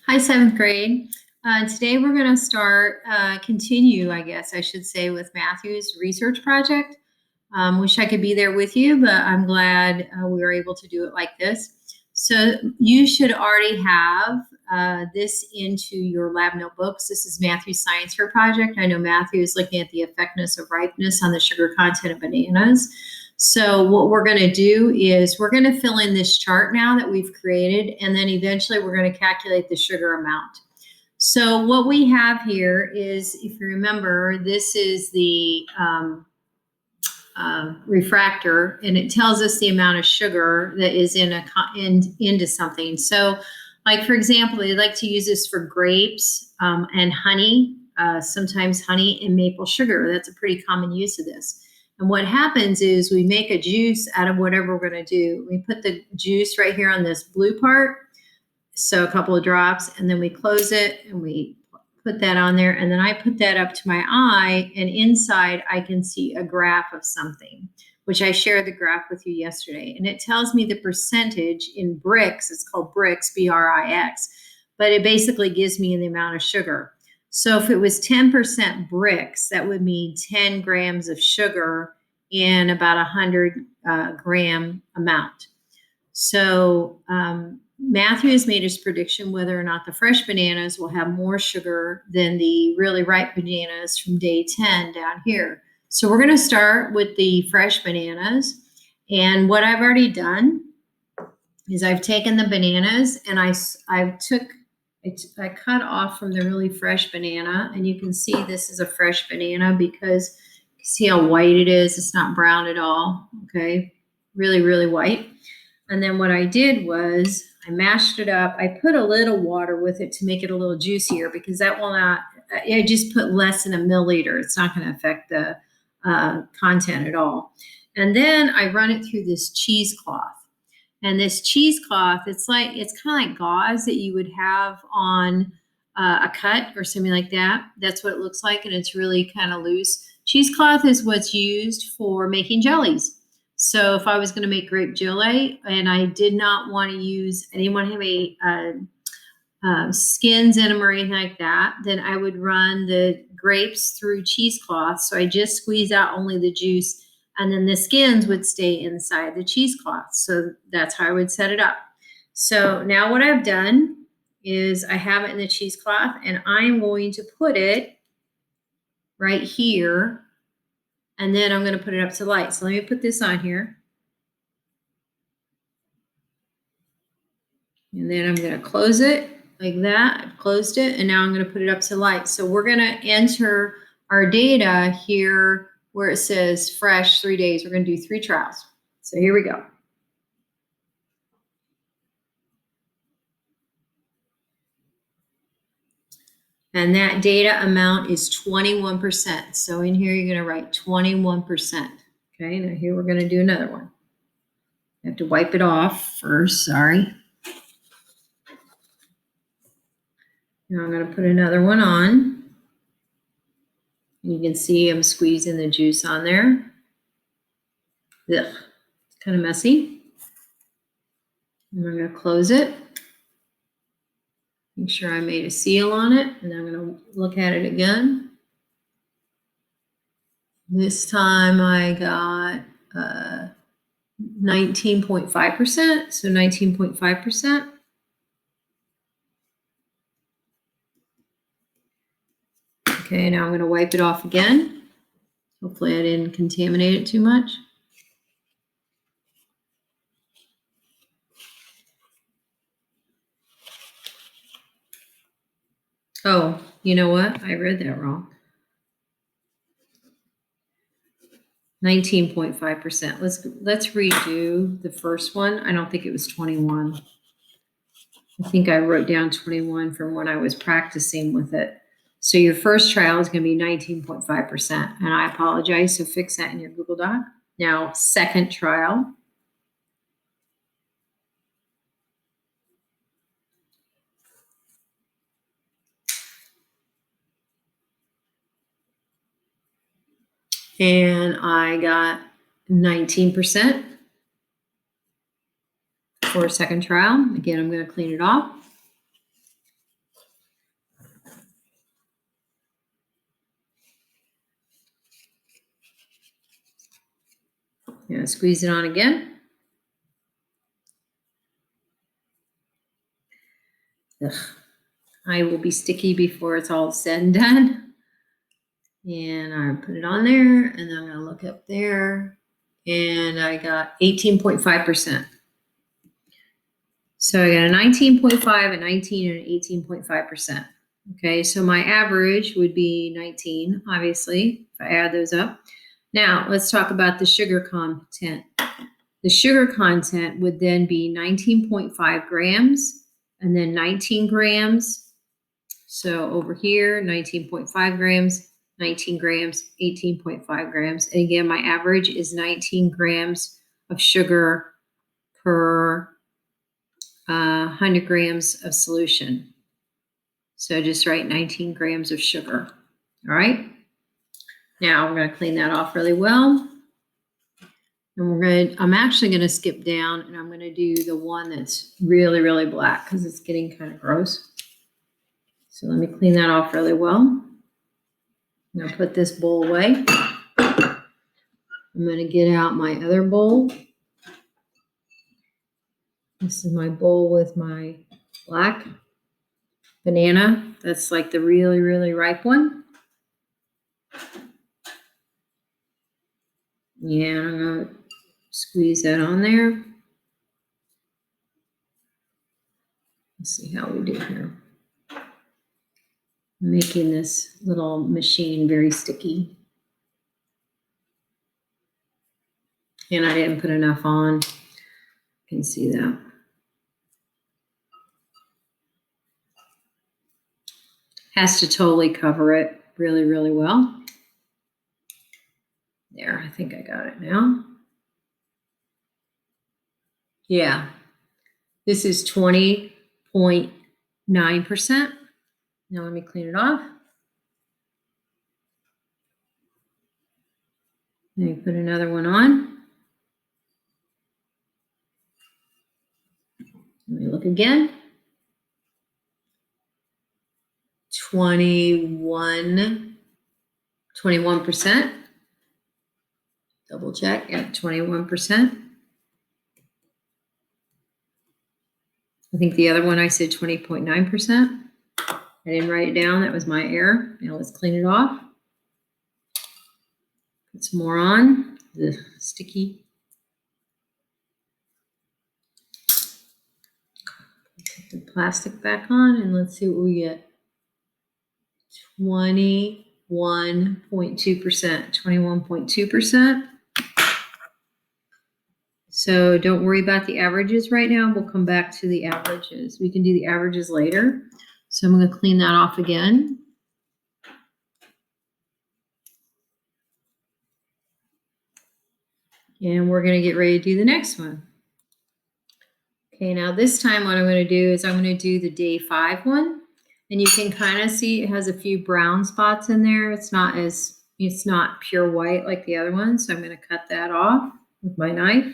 Hi, seventh grade. Today we're going to continue, I guess I should say, with Matthew's research project. Wish I could be there with you, but I'm glad we were able to do it like this. So you should already have this into your lab notebooks. This is Matthew's science fair project. I know Matthew is looking at the effectiveness of ripeness on the sugar content of bananas. So what we're going to do is we're going to fill in this chart now that we've created, and then eventually we're going to calculate the sugar amount. So what we have here is, if you remember, this is the refractor, and it tells us the amount of sugar that is into something. So, like for example, they like to use this for grapes and honey, sometimes honey and maple sugar. That's a pretty common use of this. And what happens is we make a juice out of whatever we're going to do. We put the juice right here on this blue part, so a couple of drops, and then we close it and we put that on there, and then I put that up to my eye, and inside I can see a graph of something, which I shared the graph with you yesterday, and it tells me the percentage in Brix. It's called Brix, B-R-I-X, but it basically gives me the amount of sugar. So if it was 10% Brix, that would mean 10 grams of sugar in about 100 gram amount. So Matthew has made his prediction whether or not the fresh bananas will have more sugar than the really ripe bananas from day 10 down here. So we're going to start with the fresh bananas. And what I've already done is I've taken the bananas and I cut off from the really fresh banana. And you can see this is a fresh banana because you see how white it is. It's not brown at all. Okay. Really, really white. And then what I did was I mashed it up. I put a little water with it to make it a little juicier because that will not, I just put less than a milliliter. It's not going to affect the content at all. And then I run it through this cheesecloth. And this cheesecloth, it's kind of like gauze that you would have on a cut or something like that. That's what it looks like. And it's really kind of loose. Cheesecloth is what's used for making jellies. So if I was going to make grape jelly and I did not want to use, I didn't want to have skins in them or anything like that, then I would run the grapes through cheesecloth. So I just squeeze out only the juice, and then the skins would stay inside the cheesecloth. So that's how I would set it up. So now what I've done is I have it in the cheesecloth, and I'm going to put it right here. And then I'm going to put it up to light. So let me put this on here. And then I'm going to close it like that. I've closed it. And now I'm going to put it up to light. So we're going to enter our data here where it says fresh 3 days. We're going to do 3 trials. So here we go. And that data amount is 21%. So in here, you're going to write 21%. Okay, now here we're going to do another one. I have to wipe it off first, sorry. Now I'm going to put another one on. You can see I'm squeezing the juice on there. Ugh, it's kind of messy. And I'm going to close it. Make sure I made a seal on it, and I'm going to look at it again. This time I got 19.5%, so 19.5%. Okay, now I'm going to wipe it off again. Hopefully I didn't contaminate it too much. Oh, you know what? I read that wrong. 19.5%. Let's redo the first one. I don't think it was 21. I think I wrote down 21 from when I was practicing with it. So your first trial is going to be 19.5%. And I apologize, so fix that in your Google Doc. Now, second trial. And I got 19% for a second trial. Again, I'm going to clean it off. going to squeeze it on again. Ugh. I will be sticky before it's all said and done. And I put it on there, and then I'm going to look up there, and I got 18.5%. So I got a 19.5, a 19, and an 18.5%. Okay, so my average would be 19, obviously, if I add those up. Now, let's talk about the sugar content. The sugar content would then be 19.5 grams, and then 19 grams. So over here, 19.5 grams, 19 grams, 18.5 grams. And again, my average is 19 grams of sugar per 100 grams of solution. So just write 19 grams of sugar. All right. Now we're going to clean that off really well. And I'm actually going to skip down, and I'm going to do the one that's really, really black because it's getting kind of gross. So let me clean that off really well. I'm going to put this bowl away. I'm going to get out my other bowl. This is my bowl with my black banana. That's like the really, really ripe one. Yeah, I'm going to squeeze that on there. Let's see how we do here. I'm making this little machine very sticky. And I didn't put enough on. You can see that. Has to totally cover it really, really well. There, I think I got it now. Yeah, this is 20.9%. Now let me clean it off. Let me put another one on. Let me look again. 21%. Double check at 21%. I think the other one I said 20.9%. I didn't write it down. That was my error. Now let's clean it off. Put some more on. Ugh, sticky. Put the plastic back on, and let's see what we get. 21.2%. 21.2%. So don't worry about the averages right now. We'll come back to the averages. We can do the averages later. So I'm going to clean that off again. And we're going to get ready to do the next one. Okay, now this time what I'm going to do is I'm going to do the day 5 one. And you can kind of see it has a few brown spots in there. It's not pure white like the other one. So I'm going to cut that off with my knife.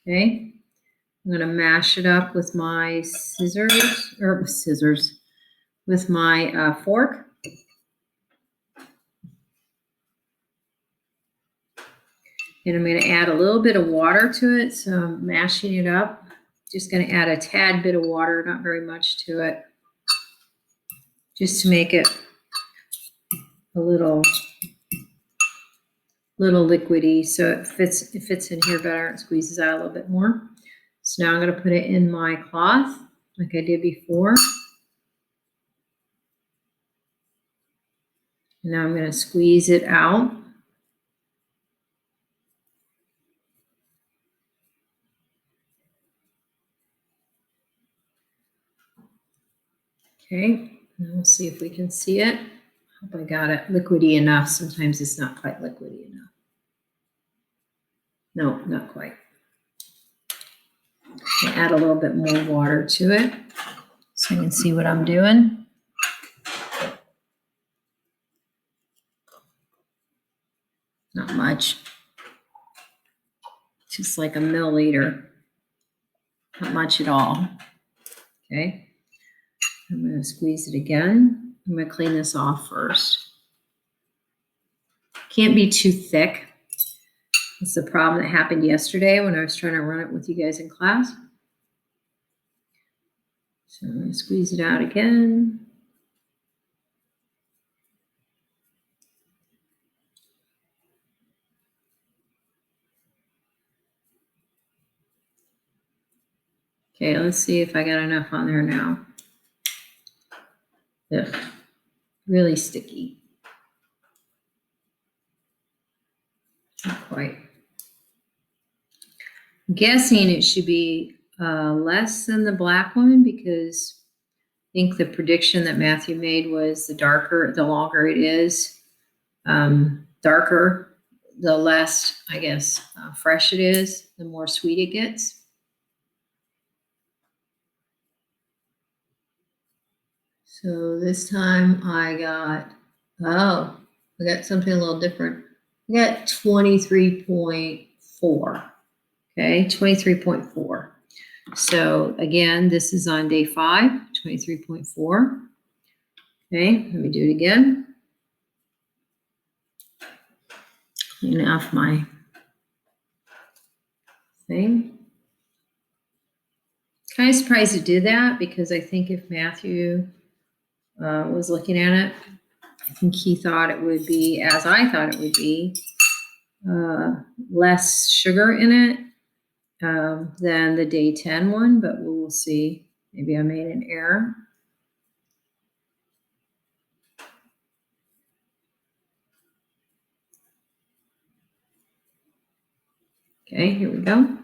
Okay. I'm going to mash it up with my with my fork. And I'm going to add a little bit of water to it. So I'm mashing it up. Just going to add a tad bit of water, not very much to it, just to make it a little liquidy, so it fits in here better and squeezes out a little bit more. So now I'm going to put it in my cloth like I did before. And now I'm going to squeeze it out. Okay, and we'll see if we can see it. Hope I got it liquidy enough. Sometimes it's not quite liquidy enough. No, not quite. I'll add a little bit more water to it so you can see what I'm doing. Not much. Just like a milliliter. Not much at all. Okay. I'm going to squeeze it again. I'm going to clean this off first. Can't be too thick. It's the problem that happened yesterday when I was trying to run it with you guys in class. So I'm going to squeeze it out again. Okay, let's see if I got enough on there now. Ugh, really sticky. Not quite. I'm guessing it should be less than the black one because I think the prediction that Matthew made was the longer it is, darker, the less, I guess, fresh it is, the more sweet it gets. So this time I got something a little different. I got 23.4. Okay, 23.4. So again, this is on day 5, 23.4. Okay, let me do it again. Clean off my thing. Kind of surprised it did that because I think if Matthew was looking at it, I think he thought it would be, as I thought it would be, less sugar in it than the day 10 one, but we will see. Maybe I made an error. Okay, here we go.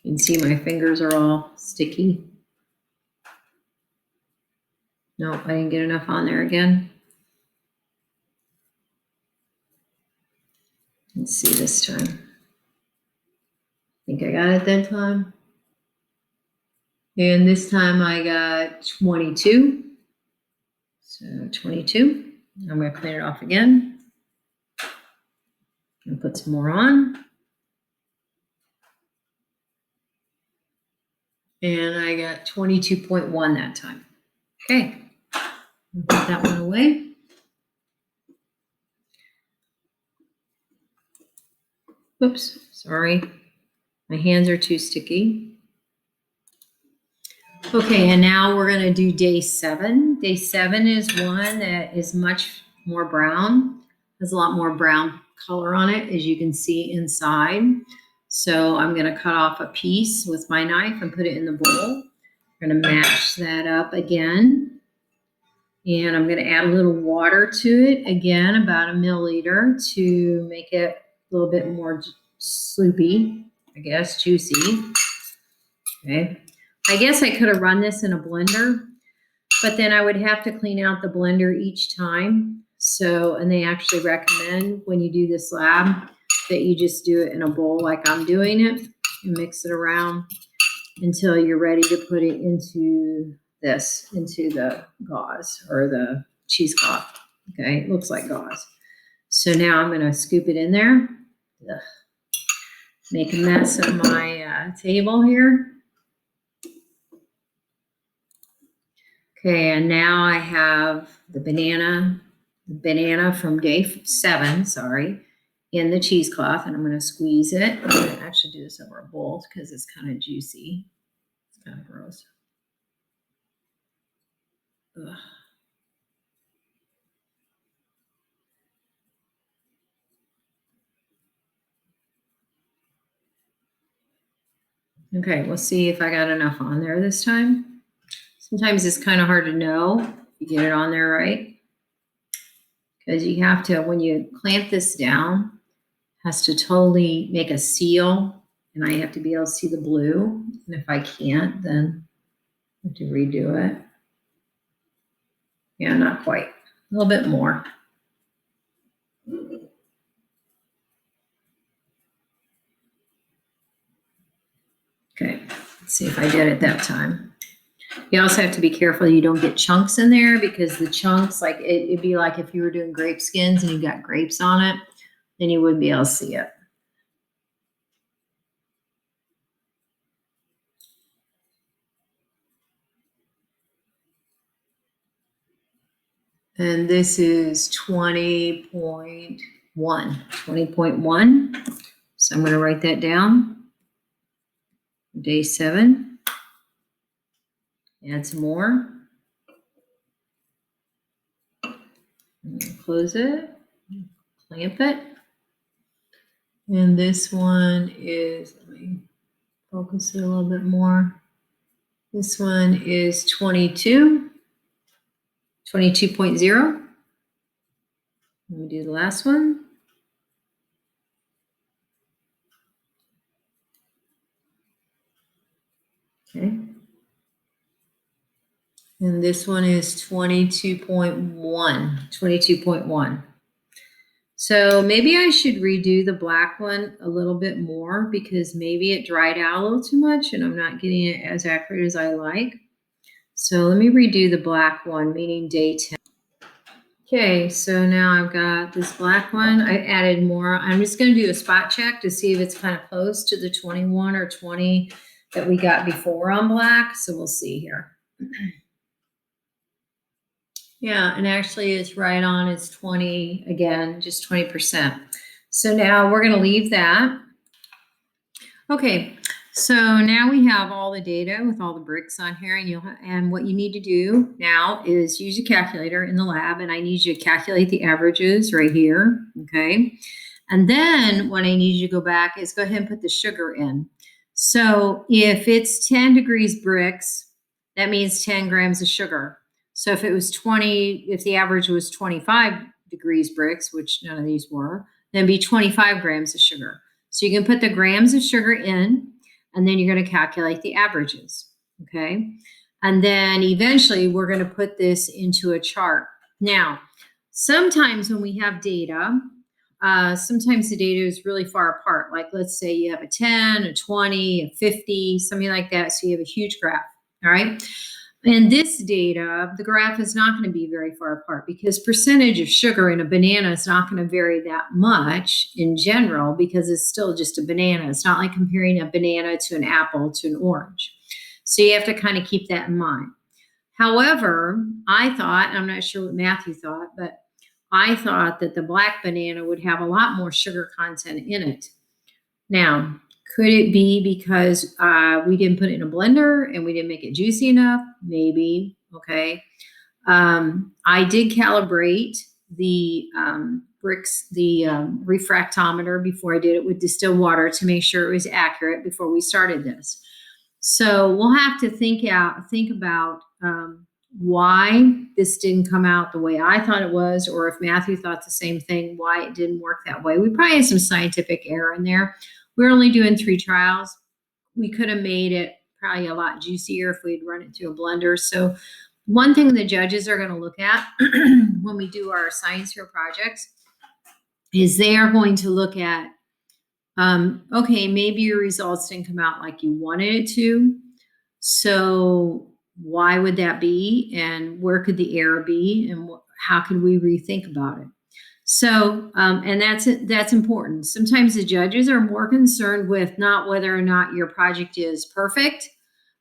You can see my fingers are all sticky. Nope, I didn't get enough on there again. Let's see this time. I think I got it that time. And this time I got 22. So 22. I'm going to clean it off again. And put some more on. And I got 22.1 that time. Okay. I'll put that one away. Oops, sorry. My hands are too sticky. Okay, and now we're going to do day 7. Day 7 is one that is much more brown. Has a lot more brown color on it, as you can see inside. So I'm going to cut off a piece with my knife and put it in the bowl. I'm going to mash that up again. And I'm going to add a little water to it, again, about 1 milliliter to make it a little bit more sloopy, I guess, juicy. Okay. I guess I could have run this in a blender, but then I would have to clean out the blender each time. So, and they actually recommend when you do this lab that you just do it in a bowl like I'm doing it and mix it around until you're ready to put it into the gauze or the cheesecloth. Okay, it looks like gauze. So now I'm going to scoop it in there. Ugh. Make a mess of my table here. Okay, and now I have the banana from day 7, in the cheesecloth, and I'm going to squeeze it. I'm going to actually do this over a bowl because it's kind of juicy. It's kind of gross. Ugh. Okay, we'll see if I got enough on there this time. Sometimes it's kind of hard to know if you get it on there right. Because you have to, when you clamp this down, has to totally make a seal, and I have to be able to see the blue. And if I can't, then I have to redo it. Yeah, not quite. A little bit more. Okay, let's see if I did it that time. You also have to be careful you don't get chunks in there, because the chunks, like it'd be like if you were doing grape skins and you got grapes on it, then you wouldn't be able to see it. And this is 20.8. 20.1. So I'm going to write that down. Day 7. Add some more. Close it. Clamp it. And this one is, let me focus it a little bit more. This one is 22.0. Let me do the last one. Okay. And this one is 22.1. So maybe I should redo the black one a little bit more because maybe it dried out a little too much and I'm not getting it as accurate as I like. So let me redo the black one, meaning day 10. Okay, so now I've got this black one. I added more. I'm just going to do a spot check to see if it's kind of close to the 21 or 20 that we got before on black. So we'll see here. Yeah, and actually it's right on. It's 20 again, just 20%. So now we're going to leave that. Okay, so now we have all the data with all the bricks on here, and what you need to do now is use a calculator in the lab, and I need you to calculate the averages right here, okay? And then what I need you to go back is go ahead and put the sugar in. So if it's 10 degrees Brix, that means 10 grams of sugar. So if it was 20, if the average was 25 degrees Brix, which none of these were, then it'd be 25 grams of sugar. So you can put the grams of sugar in, and then you're going to calculate the averages, okay? And then eventually we're going to put this into a chart. Now, sometimes when we have data, sometimes the data is really far apart. Like let's say you have a 10, a 20, a 50, something like that. So you have a huge graph, all right? And this data, the graph is not going to be very far apart because percentage of sugar in a banana is not going to vary that much in general because it's still just a banana. It's not like comparing a banana to an apple to an orange. So you have to kind of keep that in mind. However, I thought, I'm not sure what Matthew thought, but I thought that the black banana would have a lot more sugar content in it. Now, could it be because we didn't put it in a blender and we didn't make it juicy enough? Maybe, okay. I did calibrate the bricks, the refractometer before I did it with distilled water to make sure it was accurate before we started this. So we'll have to think about why this didn't come out the way I thought it was, or if Matthew thought the same thing, why it didn't work that way. We probably had some scientific error in there. We're only doing 3 trials. We could have made it probably a lot juicier if we'd run it through a blender. So one thing the judges are going to look at when we do our Science Fair projects is they are going to look at, okay, maybe your results didn't come out like you wanted it to. So why would that be? And where could the error be? And how could we rethink about it? So, and that's important. Sometimes the judges are more concerned with not whether or not your project is perfect,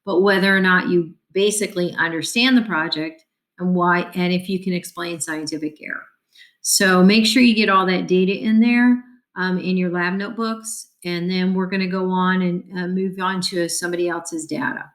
but whether or not you basically understand the project and why, and if you can explain scientific error. So make sure you get all that data in there in your lab notebooks, and then we're going to go on and move on to somebody else's data.